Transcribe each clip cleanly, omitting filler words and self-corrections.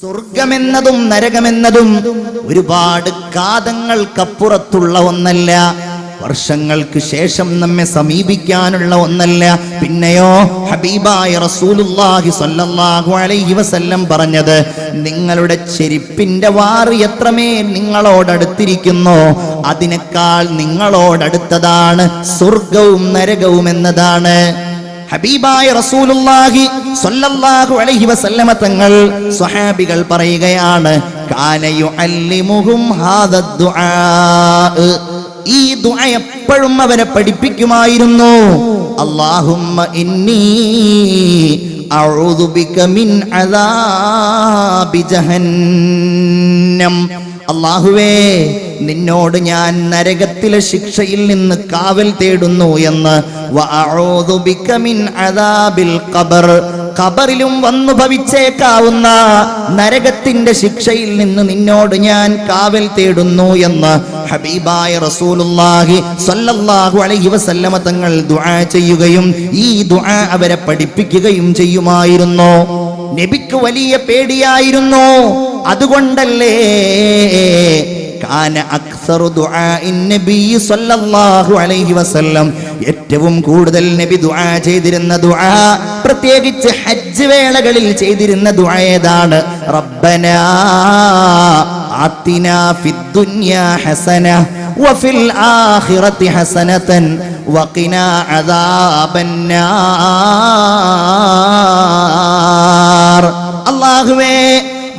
സ്വർഗമെന്നതും നരകമെന്നതും ഒരുപാട് കാതങ്ങൾക്കപ്പുറത്തുള്ള ഒന്നല്ല, വർഷങ്ങൾക്ക് ശേഷം നമ്മെ സമീപിക്കാനുള്ള ഒന്നല്ല. പിന്നെയോ ഹബീബായ റസൂലുള്ളാഹി സ്വല്ലല്ലാഹു അലൈഹി വസല്ലം പറഞ്ഞത്, നിങ്ങളുടെ ചെരുപ്പിന്റെ വാറ് എത്രമേൽ നിങ്ങളോടടുത്തിരിക്കുന്നോ അതിനേക്കാൾ നിങ്ങളോടടുത്തതാണ് സ്വർഗവും നരകവും എന്നതാണ്. ഹബീബായ റസൂലുള്ളാഹി സ്വല്ലല്ലാഹു അലൈഹി വസല്ലമ തങ്ങൾ സ്വഹാബികൾ പറയുകയാണ്, കാന യുഅല്ലിമുഹും ഹാദ ദുആ, ഈ ദുആ എപ്പോഴും അവരെ പഠിപ്പിക്കുമായിരുന്നു. അല്ലാഹുമ്മ ഇന്നി അഊദു ബിക മിൻ അദാബി ജഹന്നം, അല്ലാഹുവേ നിന്നോട് ഞാൻ നരകത്തിലെ ശിക്ഷയിൽ നിന്ന് കാവൽ തേടുന്നു എന്ന്. വഅഊദു ബിക മിൻ അദാബിൽ ഖബർ, ഖബറിലും വന്നു ഭവിച്ചേക്കാവുന്ന നരകത്തിന്റെ ശിക്ഷയിൽ നിന്ന് നിന്നോട് ഞാൻ കാവൽ തേടുന്നു എന്ന് ഹബീബായ റസൂലുള്ളാഹി സ്വല്ലല്ലാഹു അലൈഹി വസല്ലമ തങ്ങൾ ദുആ ചെയ്യുകയും ഈ ദുആ അവരെ പഠിപ്പിക്കുകയും ചെയ്യുമായിരുന്നു. നബിക്ക് വലിയ പേടിയായിരുന്നു. അതുകൊണ്ടല്ലേ കാന അക്സറു ദുആഇൻ നബി സ്വല്ലല്ലാഹു അലൈഹി വസല്ലം, ഏറ്റവും കൂടുതൽ നബി ദുആ ചെയ്തിരുന്ന ദുആ, പ്രത്യേകിച്ച് ഹജ്ജ് വേളകളിൽ ചെയ്തിരുന്ന ദുആ ഏതാണ്? റബ്ബനാ ആതിനാ ഫിദ്ദുനിയാ ഹസന വഫിൽ ആഖിറതി ഹസനതൻ വഖിനാ അദാബന്നാർ. അല്ലാഹുവേ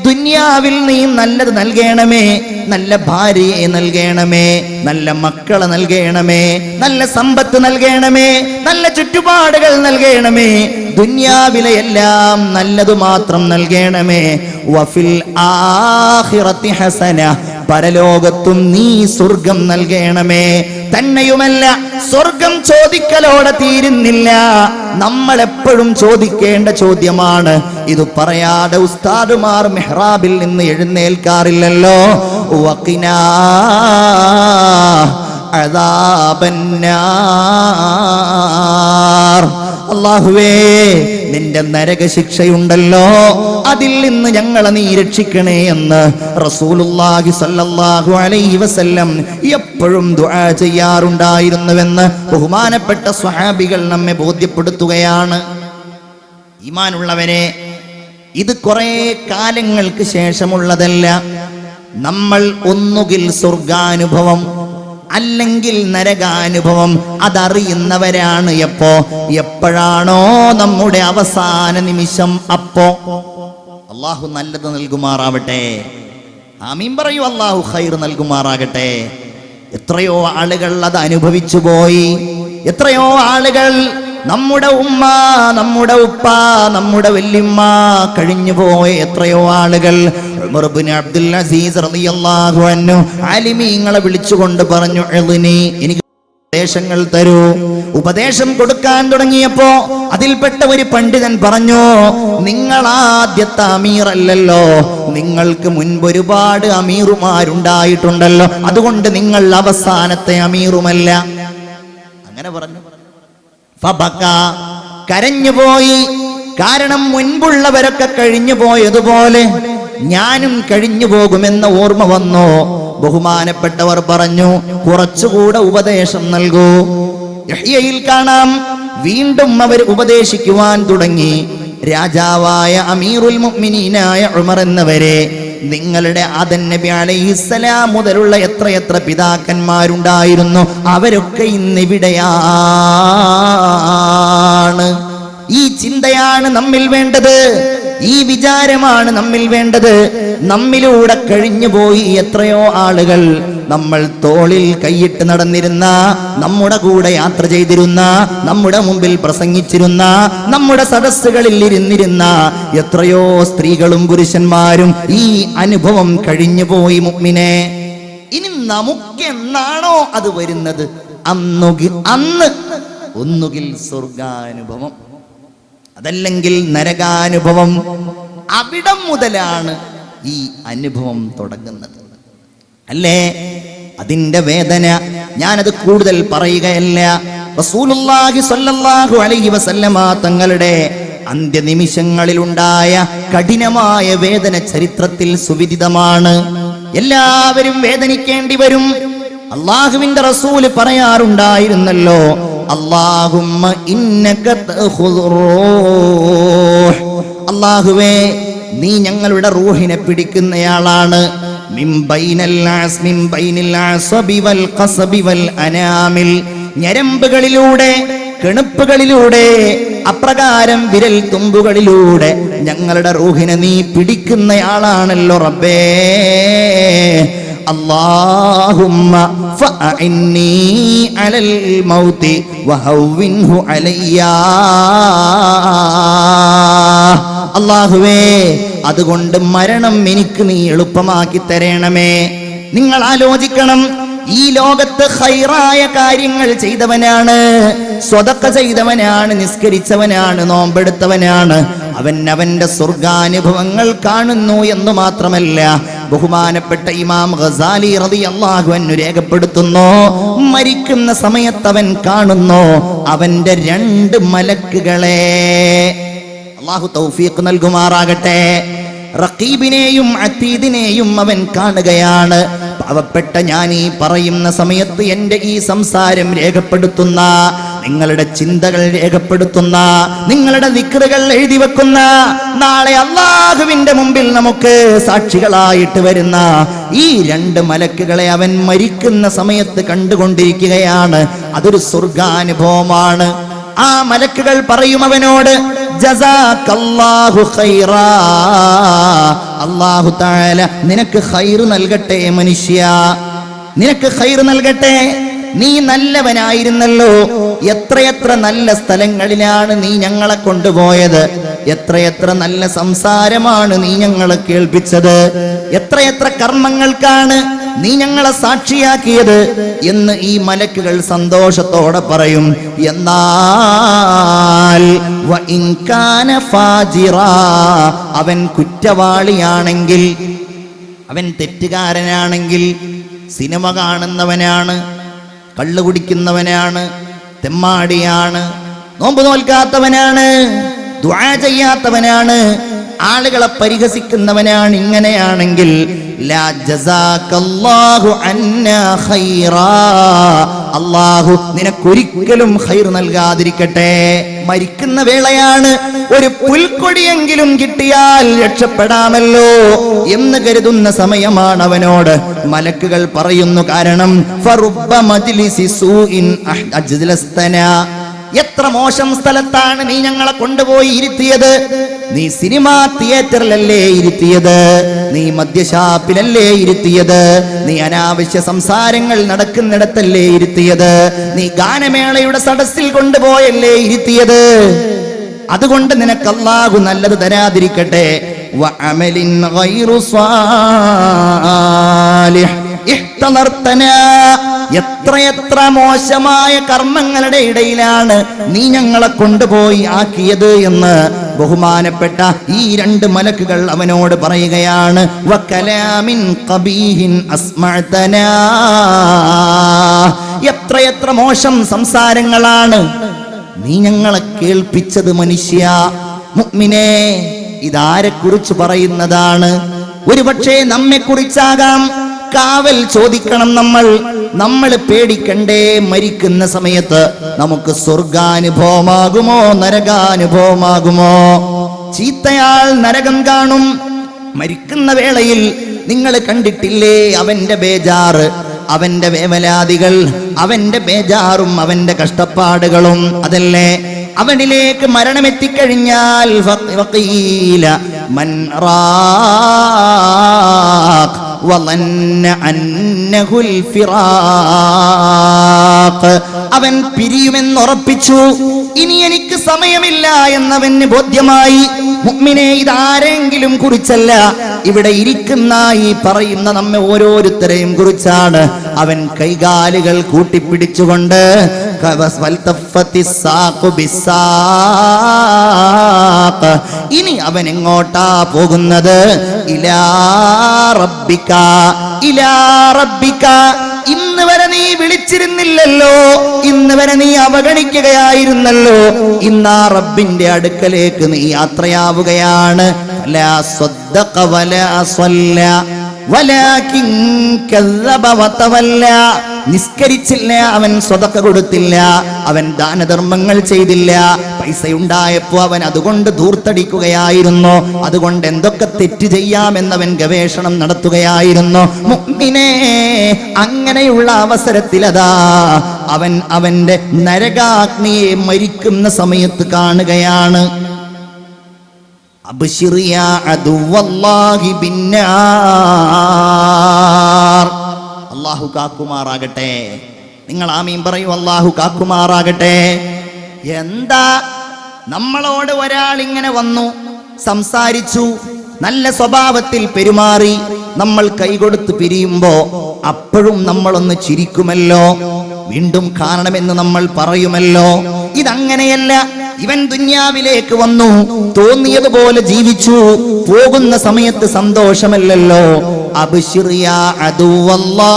ദുനിയാവിൽ നീ നല്ലത് നൽകണമേ, നല്ല ഭാര്യയെ നൽകണമേ, നല്ല മക്കളെ നൽകണമേ, നല്ല സമ്പത്ത് നൽകണമേ, നല്ല ചുറ്റുപാടുകൾ നൽകണമേ, ദുനിയാവിലെ എല്ലാം നല്ലത് മാത്രം നൽകണമേ. വഫിൽ ആഖിറതി ഹസന, പരലോകത്തും നീ സ്വർഗം നൽകണമേ. തന്നെയുമല്ല, സ്വർഗം ചോദിക്കലോടെ തീരുന്നില്ല. നമ്മൾ എപ്പോഴും ചോദിക്കേണ്ട ചോദ്യമാണ്. ഇത് പറയാതെ ഉസ്താദുമാർ മെഹ്റാബിൽ നിന്ന് എഴുന്നേൽക്കാറില്ലല്ലോ. വഖിനാ അദാബന്നാർ, അല്ലാഹുവേ നിന്റെ നരകശിക്ഷയുണ്ടല്ലോ, അതിൽ നിന്ന് ഞങ്ങളെ നീ രക്ഷിക്കണേ എന്ന് റസൂലുള്ളാഹി സ്വല്ലല്ലാഹു അലൈഹി വസല്ലം എപ്പോഴും ദുആ ചെയ്യാറുണ്ടായിരുന്നുവെന്ന് ബഹുമാനപ്പെട്ട സ്വഹാബികൾ നമ്മെ ബോധ്യപ്പെടുത്തുകയാണ്. ഈമാനുള്ളവരെ, ഇത് കുറെ കാലങ്ങൾക്ക് ശേഷമുള്ളതല്ല. നമ്മൾ ഒന്നുകിൽ സ്വർഗാനുഭവം അല്ലെങ്കിൽ നരകാനുഭവം അതറിയുന്നവരാണ്. എപ്പോഴാണോ നമ്മുടെ അവസാന നിമിഷം, അപ്പോ അല്ലാഹു നല്ലത് നൽകുമാറാവട്ടെ. ആമീൻ പറയൂ. അല്ലാഹു ഖൈർ നൽകുമാറാകട്ടെ. എത്രയോ ആളുകൾ അത് അനുഭവിച്ചു പോയി. എത്രയോ ആളുകൾ, നമ്മുടെ ഉമ്മ, നമ്മുടെ ഉപ്പ, നമ്മുടെ വല്യമ്മ കഴിഞ്ഞു പോയ എത്രയോ ആളുകൾ. ഉമർ ഇബ്നു അബ്ദുൽ അസീസ് റളിയല്ലാഹു അൻഹു ആലിമീങ്ങളെ വിളിച്ചുകൊണ്ട് പറഞ്ഞു, എനിക്ക് ഉപദേശങ്ങൾ തരൂ. ഉപദേശം കൊടുക്കാൻ തുടങ്ങിയപ്പോ അതിൽപ്പെട്ട ഒരു പണ്ഡിതൻ പറഞ്ഞു, നിങ്ങൾ ആദ്യത്തെ അമീർ അല്ലല്ലോ, നിങ്ങൾക്ക് മുൻപ് ഒരുപാട് അമീറുമാരുണ്ടായിട്ടുണ്ടല്ലോ, അതുകൊണ്ട് നിങ്ങൾ അവസാനത്തെ അമീറുമല്ല. അങ്ങനെ പറഞ്ഞു. ഫബക, കരഞ്ഞുപോയി. കാരണം മുൻപുള്ളവരൊക്കെ കഴിഞ്ഞു പോയതുപോലെ ഞാനും കഴിഞ്ഞു പോകുമെന്ന ഓർമ്മ വന്നു. ബഹുമാനപ്പെട്ടവർ പറഞ്ഞു, കുറച്ചുകൂടെ ഉപദേശം നൽകൂ. യഹ്യയിൽ കാണാം, വീണ്ടും അവർ ഉപദേശിക്കുവാൻ തുടങ്ങി. രാജാവായ അമീറുൽ മുഅ്മിനീനായ ഉമർ എന്നവരെ, നിങ്ങളുടെ ആദം നബി അലൈഹിസ്സലാം മുതലുള്ള എത്രയെത്ര പിതാക്കന്മാരുണ്ടായിരുന്നു, അവരൊക്കെ ഇന്നിവിടെയാണ്. ഈ ചിന്തയാണ് നമ്മിൽ വേണ്ടത്. ഈ വിചാരമാണ് നമ്മിൽ വേണ്ടത്. നമ്മിലൂടെ കഴിഞ്ഞുപോയി എത്രയോ ആളുകൾ. നമ്മൾ തോളിൽ കൈയിട്ട് നടന്നിരുന്ന, നമ്മുടെ കൂടെ യാത്ര ചെയ്തിരുന്ന, നമ്മുടെ മുമ്പിൽ പ്രസംഗിച്ചിരുന്ന, നമ്മുടെ സദസ്സുകളിൽ ഇരുന്നിരുന്ന എത്രയോ സ്ത്രീകളും പുരുഷന്മാരും ഈ അനുഭവം കഴിഞ്ഞുപോയി. മുഅ്മിനെ, ഇനി നമുക്കെന്നാണോ അത് വരുന്നത്, അന്ന് ഒന്നുകിൽ സ്വർഗാനുഭവം അതല്ലെങ്കിൽ നരകാനുഭവം. അവിടം മുതലാണ് ഈ അനുഭവം തുടങ്ങുന്നത്, അല്ലേ? അതിന്റെ വേദന ഞാനത് കൂടുതൽ പറയുകയല്ല. റസൂലുള്ളാഹി സ്വല്ലല്ലാഹു അലൈഹി വസല്ലമ തങ്ങളുടെ അന്ത്യനിമിഷങ്ങളിലുണ്ടായ കഠിനമായ വേദന ചരിത്രത്തിൽ സുവിദിതമാണ്. എല്ലാവരും വേദനിക്കേണ്ടി വരും. അള്ളാഹുവിന്റെ റസൂല് പറയാറുണ്ടായിരുന്നല്ലോ, അല്ലാഹുമ്മ ഇന്നക തഖുദുർ റൂഹ്, അല്ലാഹുവേ നീ ഞങ്ങളുടെ റൂഹിനെ പിടിക്കുന്നയാളാണ്. മിൻ ബൈനൽ അസ്ബി വൽ ഖസ്ബി വൽ അനാമിൽ, ഞരമ്പുകളിലൂടെ കെണുപ്പുകളിലൂടെ അപ്രകാരം വിരൽ തുമ്പുകളിലൂടെ ഞങ്ങളുടെ റൂഹിനെ നീ പിടിക്കുന്നയാളാണല്ലോ റബ്ബേ. അല്ലാഹുമ്മ ഫഅഇന്നി അലൽ മൗതി വഹവ്വിൻഹു അലയ്യാ. അല്ലാഹുവേ അതുകൊണ്ട് മരണം എനിക്ക് നീ എളുപ്പമാക്കി തരണമേ. നിങ്ങൾ ആലോചിക്കണം, ഈ ലോകത്ത് ഖൈറായ കാര്യങ്ങൾ ചെയ്തവനാണ്, സ്വതക്ക ചെയ്തവനാണ്, നിസ്കരിച്ചവനാണ്, നോമ്പെടുത്തവനാണ്, അവൻ അവന്റെ സ്വർഗാനുഭവങ്ങൾ കാണുന്നു എന്ന് മാത്രമല്ല, ബഹുമാനപ്പെട്ട ഇമാം ഗസാലി റളിയല്ലാഹു അൻഹു രേഖപ്പെടുത്തുന്നു, മരിക്കുന്ന സമയത്ത് അവൻ കാണുന്നു അവന്റെ 2 മലക്കുകളെ. അല്ലാഹു തൗഫീഖ് നൽകുമാറാകട്ടെ. റഖീബിനെയും അതീദിനെയും അവൻ കാണുകയാണ്. പാവപ്പെട്ട ഞാൻ ഈ പറയുന്ന സമയത്ത് എൻ്റെ ഈ സംസാരം രേഖപ്പെടുത്തുന്ന, നിങ്ങളുടെ ചിന്തകൾ രേഖപ്പെടുത്തുന്ന, നിങ്ങളുടെ ദിക്റുകൾ എഴുതി വെക്കുന്ന, നാളെ അല്ലാഹുവിന്റെ മുമ്പിൽ നമുക്ക് സാക്ഷികളായിട്ട് വരുന്ന ഈ 2 മലക്കുകളെ അവൻ മരിക്കുന്ന സമയത്ത് കണ്ടുകൊണ്ടിരിക്കുകയാണ്. അതൊരു സ്വർഗാനുഭവമാണ്. ആ മലക്കുകൾ പറയും അവനോട്, ജസാകല്ലാഹു ഖൈറാ, അല്ലാഹു തആല നിനക്ക് ഖൈർ നൽകട്ടെ മനുഷ്യ, നിനക്ക് ഖൈർ നൽകട്ടെ. നീ നല്ലവനായിരുന്നല്ലോ, എത്രയെത്ര നല്ല സ്ഥലങ്ങളിലാണ് നീ ഞങ്ങളെ കൊണ്ടുപോയത്, എത്രയെത്ര നല്ല സംസാരമാണ് നീ ഞങ്ങളെ കേൾപ്പിച്ചത്, എത്രയെത്ര കർമ്മങ്ങൾക്കാണ് നീ ഞങ്ങളെ സാക്ഷിയാക്കിയത് എന്ന് ഈ മലക്കുകൾ സന്തോഷത്തോടെ പറയും. എന്നാൽ വഇൻ കാന ഫാജിറാ, അവൻ കുറ്റവാളിയാണെങ്കിൽ, അവൻ തെറ്റുകാരനാണെങ്കിൽ, സിനിമ കാണുന്നവനാണ്, കള്ളു കുടിക്കുന്നവനാണ്, തെമ്മാടിയാണ്, നോമ്പ് നോൽക്കാത്തവനാണ്, ദുആ ചെയ്യാത്തവനാണ്, ആളുകളെ പരിഹസിക്കുന്നവനാണ്, ഇങ്ങനെയാണെങ്കിൽ ലാ ജസാകല്ലാഹു അന്നാ ഖൈറാ, അല്ലാഹു നിനക്കൊരിക്കലും ഖൈർ നൽകാതിരിക്കട്ടെ. മരിക്കുന്ന വേളയാണ്, ഒരു പുൽക്കൊടിയെങ്കിലും കിട്ടിയാൽ രക്ഷപ്പെടാമല്ലോ എന്ന് കരുതുന്ന സമയമാണ് അവനോട് മലക്കുകൾ പറയുന്നു. കാരണം ഫറുബ്ബ മജ്ലിസി സൂഇൻ അജ്ലസ്തനാ, എത്ര മോശം സ്ഥലത്താണ് നീ ഞങ്ങളെ കൊണ്ടുപോയി ഇരുത്തിയത്. നീ സിനിമാ തിയേറ്ററിലല്ലേ ഇരുത്തിയത്, നീ മദ്യഷാപ്പിലല്ലേ ഇരുത്തിയത്, നീ അനാവശ്യ സംസാരങ്ങൾ നടക്കുന്നിടത്തല്ലേ ഇരുത്തിയത്, നീ ഗാനമേളയുടെ സദസ്സിൽ കൊണ്ടുപോയല്ലേ ഇരുത്തിയത്. അതുകൊണ്ട് നിനക്ക് അല്ലാഹു നല്ലത് തരാതിരിക്കട്ടെ. വഅമലിൻ ഗൈറു സ്വാലിഹ് ഇഹ്തലർതനാ, എത്രയെത്ര മോശമായ കർമ്മങ്ങളുടെ ഇടയിലാണ് നീ ഞങ്ങളെ കൊണ്ടുപോയി ആക്കിയത് എന്ന് ബഹുമാനപ്പെട്ട ഈ 2 മലക്കുകൾ അവനോട് പറയുകയാണ്. വകലാമിൻ ഖബീഹിൻ അസ്മഅതനാ, എത്രയെത്ര മോശം സംസാരങ്ങളാണ് നീ ഞങ്ങളെ കേൾപ്പിച്ചത് മനുഷ്യ. മുഅ്മിനേ, ഇതാരെ കുറിച്ച് പറയുന്നതാണ്? ഒരുപക്ഷേ നമ്മെ കുറിച്ചാകാം. കാവൽ ചോദിക്കണം നമ്മൾ പേടിക്കണ്ടേ? മരിക്കുന്ന സമയത്ത് നമുക്ക് സ്വർഗാനുഭവമാകുമോ നരകാനുഭവമാകുമോ? ചീത്തയാൾ നരകം കാണും. മരിക്കുന്ന വേളയിൽ നിങ്ങൾ കണ്ടിട്ടില്ലേ അവന്റെ ബേജാറ്, അവന്റെ വേവലാതികൾ, അവന്റെ ബേജാറും അവന്റെ കഷ്ടപ്പാടുകളും. അതല്ലേ അവനിലേക്ക് മരണമെത്തിക്കഴിഞ്ഞാൽ വഖീല മൻ റാഖ് വളന്ന അന്നഹുൽ ഫിറാഖ്, അവൻ പിരിയുമെന്നുറപ്പിച്ചു. ഇനി എനിക്ക് സമയമില്ല എന്നവന് ബോധ്യമായി. മുഅ്മിനേ, ഇതാരെങ്കിലും കുറിച്ചല്ല, ഇവിടെ ഇരിക്കുന്ന ഈ പറയുന്ന നമ്മെ ഓരോരുത്തരെയും കുറിച്ചാണ്. അവൻ കൈകാലുകൾ കൂട്ടിപ്പിടിച്ചുകൊണ്ട് ഇനി അവൻ എങ്ങോട്ടാ പോകുന്നത്? ഇലാ റബ്ബിക, ഇലാ റബ്ബിക, ഇന്ന് വരെ നീ വിളിച്ചിരുന്നില്ലല്ലോ, ഇന്ന് വരെ നീ അവഗണിക്കുകയായിരുന്നല്ലോ, ഇന്നാ റബ്ബിന്റെ അടുക്കലേക്ക് നീ യാത്രയാവുകയാണ്. ലാ സ്വദ്ദഖ വലാ സ്വല്ല വലാകിൻ കസ്സബ വതവല്ല. നിസ്കരിച്ചില്ല, അവൻ സ്വതക്ക കൊടുത്തില്ല, അവൻ ദാനധർമ്മങ്ങൾ ചെയ്തില്ല. പൈസയുണ്ടായപ്പോ അവൻ അതുകൊണ്ട് ധൂർത്തടിക്കുകയായിരുന്നു, അതുകൊണ്ട് എന്തൊക്കെ തെറ്റ് ചെയ്യാമെന്നവൻ ഗവേഷണം നടത്തുകയായിരുന്നു. മുഅ്മിനേ, അങ്ങനെയുള്ള അവസരത്തിലതാ അവൻ അവന്റെ നരകാഗ്നിയെ മരിക്കുന്ന സമയത്ത് കാണുകയാണ്. അബ്ശിർ യാ അദുവല്ലാഹി ബിന്നാർ. അല്ലാഹു കാക്കുമാറാകട്ടെ. നിങ്ങൾ ആമീൻ പറയൂ. അല്ലാഹു കാക്കുമാറാകട്ടെ. എന്താ, നമ്മളോട് ഒരാൾ ഇങ്ങനെ വന്നു, സംസാരിച്ചു, നല്ല സ്വഭാവത്തിൽ പെരുമാറി, നമ്മൾ കൈകൊടുത്ത് പിരിയുമ്പോ അപ്പോഴും നമ്മളൊന്ന് ചിരിക്കുമല്ലോ, വീണ്ടും കാണണമെന്ന് നമ്മൾ പറയുമല്ലോ. ഇതങ്ങനെയല്ല. ഇവൻ ദുന്യാവിലേക്ക് വന്നു, തോന്നിയതുപോലെ ജീവിച്ചു, പോകുന്ന സമയത്ത് സന്തോഷമല്ലല്ലോ. അബ്ശിർ യാ അദുവല്ലാഹ്,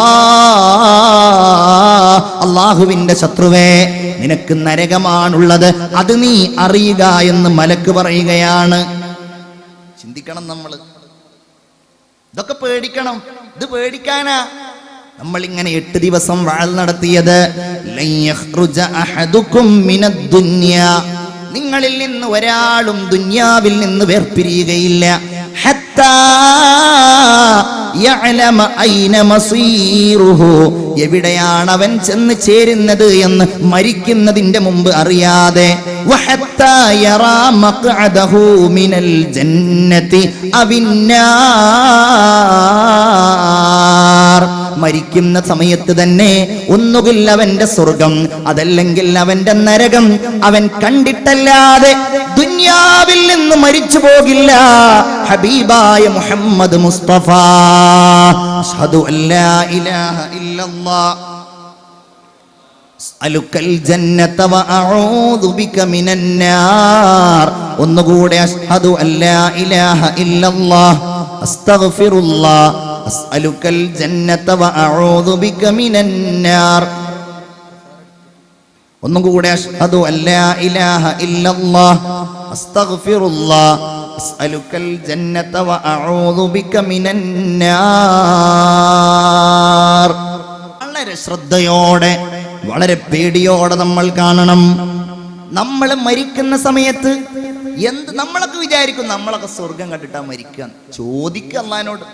അല്ലാഹുവിന്റെ ശത്രുവേ, നിനക്ക് നരകമാണുള്ളത്, അത് നീ അറിയുക എന്ന് മലക്ക് പറയുകയാണ്. ചിന്തിക്കണം, നമ്മൾ ഇതൊക്കെ പേടിക്കണം. ഇത് പേടിക്കാനാ നമ്മൾ ഇങ്ങനെ 8 ദിവസം വഅൽ നടത്തിയത്. ലൻ യഖ്റുജ അഹദുകും മിനദ് ദുനിയാ, നിങ്ങളിൽ നിന്ന് ഒരാളും ദുനിയാവിൽ നിന്ന് വേർപിരിയുകയില്ല. ഹത്താ യഅലമ ഐന മസീറുഹു, എവിടെയാണ് അവൻ ചെന്ന് ചേരുന്നത് എന്ന് മരിക്കുന്നതിന്റെ മുമ്പ് അറിയാതെ. വഹത്താ യറാ മഖ്അദഹു മിനൽ ജന്നതി അവിന്നാർ, മരിക്കുന്ന സമയത്ത് തന്നെ ഒന്നുകിൽ അവന്റെ സ്വർഗം, അതല്ലെങ്കിൽ അവന്റെ നരകം അവൻ കണ്ടിട്ടല്ലാതെ ദുനിയാവിൽ നിന്ന് മരിച്ചു പോകില്ല. ഹബീബായ മുഹമ്മദ് മുസ്തഫ അഷ്ഹദു അല്ലാ ഇലാഹ ഇല്ലല്ലാഹ് അസ്അലുക്കൽ ജന്നത വഅഊദു ബിക മിനന്നാർ. ഒന്നുകൂടെ അഷ്ഹദു അല്ലാ ഇലാഹ ഇല്ലല്ലാഹ് അസ്തഗ്ഫിറുല്ലാഹ് അസ്അലുക്കൽ ജന്നത വഅഊദു ബിക മിനന്നാർ. ഒന്നുകൂടെ അഷ്ഹദു അല്ലാ ഇലാഹ ഇല്ലല്ലാഹ് അസ്തഗ്ഫിറുല്ലാഹ് അസ്അലുക്കൽ ജന്നത വഅഊദു ബിക മിനന്നാർ. വളരെ ശ്രദ്ധയോടെ, വളരെ പേടിയോടെ നമ്മൾ കാണണം. നമ്മൾ മരിക്കുന്ന സമയത്ത് നമ്മളൊക്കെ വിചാരിക്കും നമ്മളൊക്കെ സ്വർഗം കണ്ടിട്ടാ മരിക്കുക. ചോദിക്കുക അല്ലാഹുവിനോട്.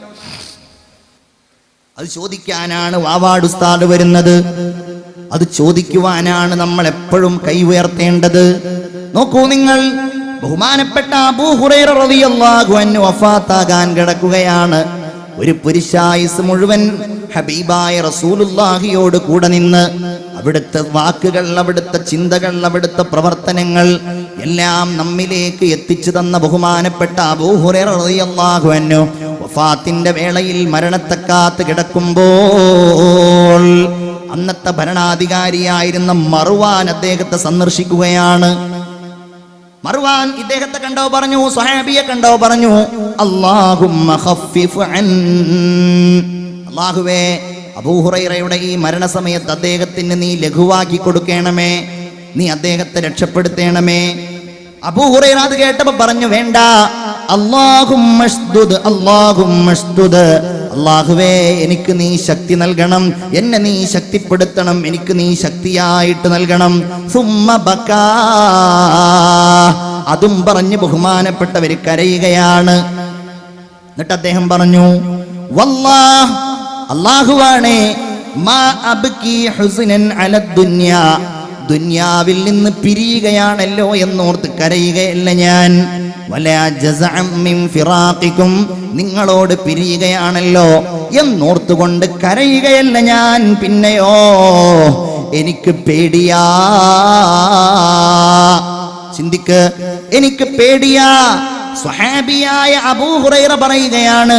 അത് ചോദിക്കാനാണ് വാവാട് ഉസ്താദ് വരുന്നത്. അത് ചോദിക്കുവാനാണ് നമ്മൾ എപ്പോഴും കൈ ഉയർത്തേണ്ടത്. നോക്കൂ നിങ്ങൾ, ബഹുമാനപ്പെട്ട അബൂ ഹുറൈറ റളിയല്ലാഹു അൻഹു വഫാത്താകാൻ കിടക്കുകയാണ്. ഒരു പുരുഷായുസ് മുഴുവൻ ഹബീബായ റസൂലുള്ളാഹിയോട് കൂടെ നിന്ന് അവിടുത്തെ വാക്കുകൾ, അവിടുത്തെ ചിന്തകൾ, അവിടുത്തെ പ്രവർത്തനങ്ങൾ എല്ലാം നമ്മിലേക്ക് എത്തിച്ചു തന്ന ബഹുമാനപ്പെട്ട അബൂ ഹുറൈറ റളിയല്ലാഹു അൻഹു വഫാത്തിന്റെ വേളയിൽ മരണത്തെ കാത്ത് കിടക്കുമ്പോൾ അന്നത്തെ ഭരണാധികാരിയായിരുന്ന മർവാൻ അദ്ദേഹത്തെ സന്ദർശിക്കുകയാണ്. മർവാൻ ഇദ്ദേഹത്തെ കണ്ടോ പറഞ്ഞു, സ്വഹാബിയെ കണ്ടോ പറഞ്ഞു, അല്ലാഹുമ്മ ഖഫിഫ് അൻ, അല്ലാഹുവേ അബൂ ഹുറൈറയുടെ ഈ മരണസമയത്ത് അദ്ദേഹത്തിന് നീ ലഘുവാക്കി കൊടുക്കണമേ, നീ അദ്ദേഹത്തെ രക്ഷപ്പെടുത്തണമേ. അബൂ ഹുറൈറ അത് കേട്ടപ്പോ പറഞ്ഞു, വേണ്ട, അല്ലാഹുമ്മശ്ദുദ് അല്ലാഹുമ്മശ്ദുദ്, അല്ലാഹുവേ എനിക്ക് നീ ശക്തി നൽകണം, എന്നെ നീ ശക്തിപ്പെടുത്തണം, എനിക്ക് നീ ശക്തിയായിട്ട് നൽകണം. സുമ്മ ബകാ, അതും പറഞ്ഞ് ബഹുമാനപ്പെട്ടവര് കരയുകയാണ്. എന്നിട്ട് അദ്ദേഹം പറഞ്ഞു, വല്ലാഹ്, അല്ലാഹുവാണേ, മാ അബ്കി ഹുസ്നൻ അലദ് ദുനിയാ, ദുനിയാവിൽ നിന്ന് പിരിയുകയാണല്ലോ എന്നോർത്ത് കരയുകയല്ല ഞാൻ. വലാ ജസഅം മിൻ ഫിറാഖികും, നിങ്ങളോട് പിരിയുകയാണല്ലോ എന്നോർത്തുകൊണ്ട് കരയുകയല്ല ഞാൻ. പിന്നെയോ എനിക്ക് പേടിയാ. ചിന്തിക്ക്, എനിക്ക് പേടിയാ. സ്വഹാബിയായ അബൂ ഹുറൈറ പറയുകയാണ്,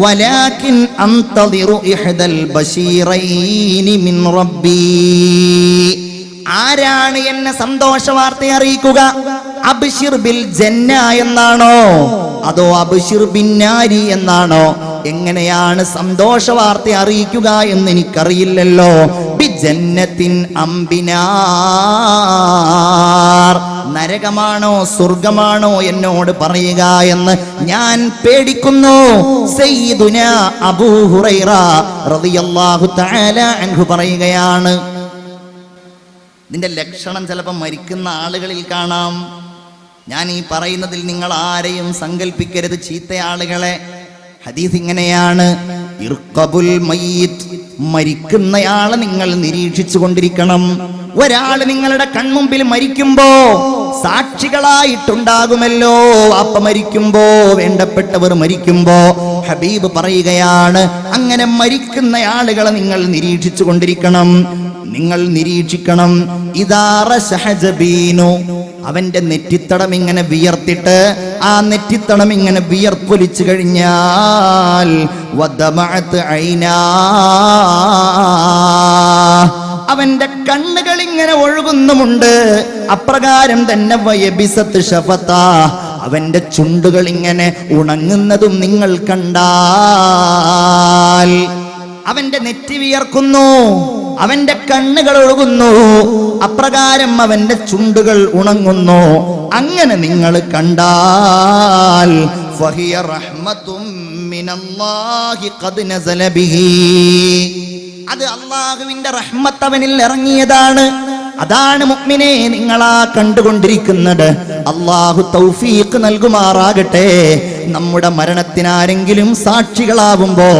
വലാകിൻ അൻതദിറു ഇഹ്ദൽ ബശീറൈനി മിൻ റബ്ബി, ആരാണ് എന്നെ സന്തോഷ വാർത്ത അറിയിക്കുക? അബ്ശിർ ബിൽ ജന്ന എന്നാണോ അതോ അബ്ശിർ ബിന്നാരി എന്നാണോ? എങ്ങനെയാണ് സന്തോഷ വാർത്ത അറിയിക്കുക എന്ന് എനിക്കറിയില്ലല്ലോ. ബി ജന്നത്തിൻ അംബിനാർ, നരകമാണോ സ്വർഗമാണോ എന്നോട് പറയുക എന്ന് ഞാൻ പേടിക്കുന്നു. സയ്യിദുനാ അബൂ ഹുറൈറ റളിയല്ലാഹു തആല അൻഹു പറയുകയാണ്. ഇതിന്റെ ലക്ഷണം ചിലപ്പോൾ മരിക്കുന്ന ആളുകളിൽ കാണാം. ഞാൻ ഈ പറയുന്നതിൽ നിങ്ങൾ ആരെയും സങ്കല്പിക്കരുത് ചീത്ത ആളുകളെ. ഹദീസ് ഇങ്ങനെയാണ്: ഇർഖബുൽ മയ്യിത്ത്, മരിക്കുന്നയാളെ നിങ്ങൾ നിരീക്ഷിച്ചു കൊണ്ടിരിക്കണം. ഒരാൾ നിങ്ങളുടെ കൺമുമ്പിൽ മരിക്കുമ്പോ സാക്ഷികളായിട്ടുണ്ടാകുമല്ലോ. അപ്പ മരിക്കുമ്പോ, വേണ്ടപ്പെട്ടവർ മരിക്കുമ്പോ ഹബീബ് പറയുകയാണ്, അങ്ങനെ മരിക്കുന്ന ആളുകളെ നിങ്ങൾ നിരീക്ഷിച്ചു കൊണ്ടിരിക്കണം. നിങ്ങൾ നിരീക്ഷിക്കണം. ഇദാറ ശഹജബീനു, അവന്റെ നെറ്റിത്തടം ഇങ്ങനെ വിയർത്തിട്ട് ആ നെറ്റിത്തടം ഇങ്ങനെ വിയർപ്പൊലിച്ചു കഴിഞ്ഞാൽ വദമഅത് ഐനാ, അവന്റെ കണ്ണുകൾ ഇങ്ങനെ ഒഴുകുന്നുമുണ്ട്. അപ്രകാരം തന്നെ വയബിസത്ത് ഷഫത, അവന്റെ ചുണ്ടുകൾ ഇങ്ങനെ ഉണങ്ങുന്നതും നിങ്ങൾ കണ്ടാൽ. അവന്റെ നെറ്റി വിയർക്കുന്നു, അവന്റെ കണ്ണുകൾ ഒഴുകുന്നു, അപ്രകാരം അവന്റെ ചുണ്ടുകൾ ഉണങ്ങുന്നു. അങ്ങനെ നിങ്ങൾ കണ്ടാൽ ഫഹിയ റഹ്മത്തും മിനല്ലാഹി ഖദ് നസല ബിഹി, അത് അല്ലാഹുവിന്റെ റഹ്മത്ത് അവനിൽ ഇറങ്ങിയതാണ്. അതാണ് മുഅ്മിനേ നിങ്ങളാ കണ്ടുകൊണ്ടിരിക്കുന്നത്. അല്ലാഹു തൗഫീഖ് നൽകുമാറാകട്ടെ. നമ്മുടെ മരണത്തിനാരെങ്കിലും സാക്ഷികളാവുമ്പോ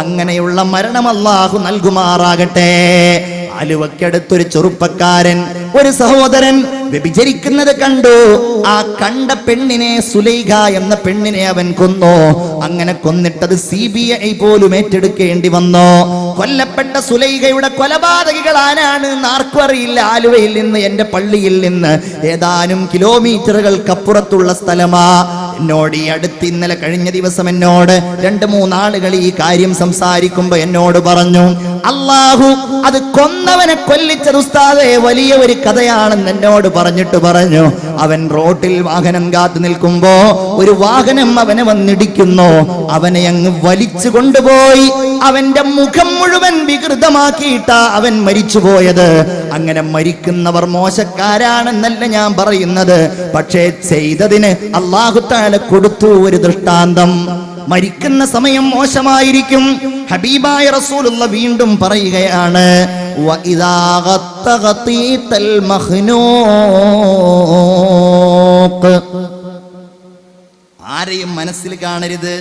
അങ്ങനെയുള്ള മരണം അല്ലാഹു നൽകുമാറാകട്ടെ. ആലുവക്കടുത്തൊരു ചെറുപ്പക്കാരൻ, ഒരു സഹോദരൻ വ്യഭിചരിക്കുന്നത് കണ്ടു. ആ കണ്ട പെണ്ണിനെ, സുലൈഖ എന്ന പെണ്ണിനെ അവൻ കൊന്നു. അങ്ങനെ കൊന്നിട്ടത് CBI പോലും ഏറ്റെടുക്കേണ്ടി വന്നു. കൊല്ലപ്പെട്ട സുലൈഖയുടെ കൊലപാതകികൾ ആരാണ് ആർക്കും അറിയില്ല. ആലുവയിൽ നിന്ന്, എന്റെ പള്ളിയിൽ നിന്ന് ഏതാനും കിലോമീറ്ററുകൾക്കപ്പുറത്തുള്ള സ്ഥലമാ. എന്നോട് ഈ അടുത്ത് ഇന്നലെ കഴിഞ്ഞ ദിവസം എന്നോട് 2-3 ആളുകൾ ഈ കാര്യം സംസാരിക്കുമ്പോ എന്നോട് പറഞ്ഞു, അല്ലാഹു അത് കൊന്നവനെ കൊല്ലിച്ചത് ഉസ്താദേ വലിയ ഒരു കഥയാണെന്ന് എന്നോട് പറഞ്ഞിട്ട് പറഞ്ഞു. അവൻ റോട്ടിൽ വാഹനം കാത്തു നിൽക്കുമ്പോ ഒരു വാഹനം അവനെ വന്നിടിക്കുന്നു. അവനെ അങ്ങ് വലിച്ചു കൊണ്ടുപോയി അവന്റെ മുഖം മുഴുവൻ വികൃതമാക്കിയിട്ടാ അവൻ മരിച്ചുപോയത്. അങ്ങനെ മരിക്കുന്നവർ മോശക്കാരാണെന്നല്ല ഞാൻ പറയുന്നത്, പക്ഷേ ചെയ്തതിന് അല്ലാഹു തആല കൊടുത്തു ഒരു ദൃഷ്ടാന്തം. മരിക്കുന്ന സമയം മോശമായിരിക്കും. ഹബീബായ റസൂലുള്ള വീണ്ടും പറയുകയാണ്, വഇദാ ഗത്തഗതീതൽ മഖ്നൂഖ്, ആരെയും മനസ്സിൽ കാണരുത്.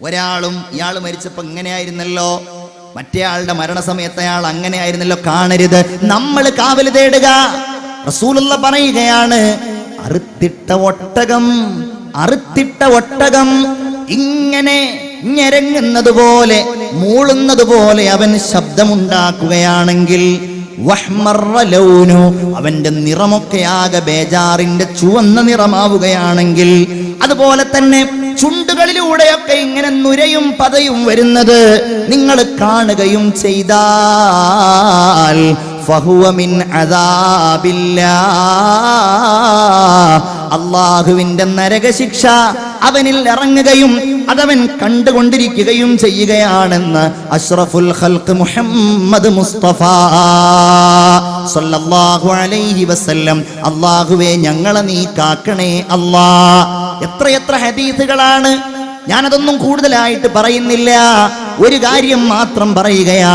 ഒരാളും ഇയാൾ മരിച്ചപ്പോ ഇങ്ങനെയായിരുന്നല്ലോ, മറ്റേ ആളുടെ മരണസമയത്ത് അയാൾ അങ്ങനെയായിരുന്നല്ലോ കാണരുത്. നമ്മൾ കാവൽ തേടുക. റസൂലുള്ള പറയുകയാണ്, അറുത്തിട്ട ഒട്ടകം ഇങ്ങനെ ഞെരങ്ങുന്നത് പോലെ, മൂളുന്നത് പോലെ അവൻ ശബ്ദമുണ്ടാക്കുകയാണെങ്കിൽ വഹ്മറ ലൗനു, അവന്റെ നിറമൊക്കെ ആകെ ബേജാറിന്റെ ചുവന്ന നിറമാവുകയാണെങ്കിൽ, അതുപോലെ തന്നെ ചുണ്ടുകളിലൂടെയൊക്കെ ഇങ്ങനെ നുരയും പതയും വരുന്നത് നിങ്ങൾ കാണുകയും ചെയ്താൽ ഫഹുവ മിൻ അദാബില്ലാഹ്, അല്ലാഹുവിന്റെ നരകശിക്ഷ അവനിൽ ഇറങ്ങുകയും അതവൻ കണ്ടുകൊണ്ടിരിക്കുകയും ചെയ്യുകയാണെന്ന് അഷ്റഫുൽ ഖൽഖ് മുഹമ്മദ് മുസ്തഫ സല്ലല്ലാഹു അലൈഹി വസല്ലം. അല്ലാഹുവേ ഞങ്ങളെ നീ കാക്കണേ അല്ലാ. എത്രയെത്ര ഹദീസുകളാണ്. ഞാനതൊന്നും കൂടുതലായിട്ട് പറയുന്നില്ല. ഒരു കാര്യം മാത്രം പറയുകയാണ്.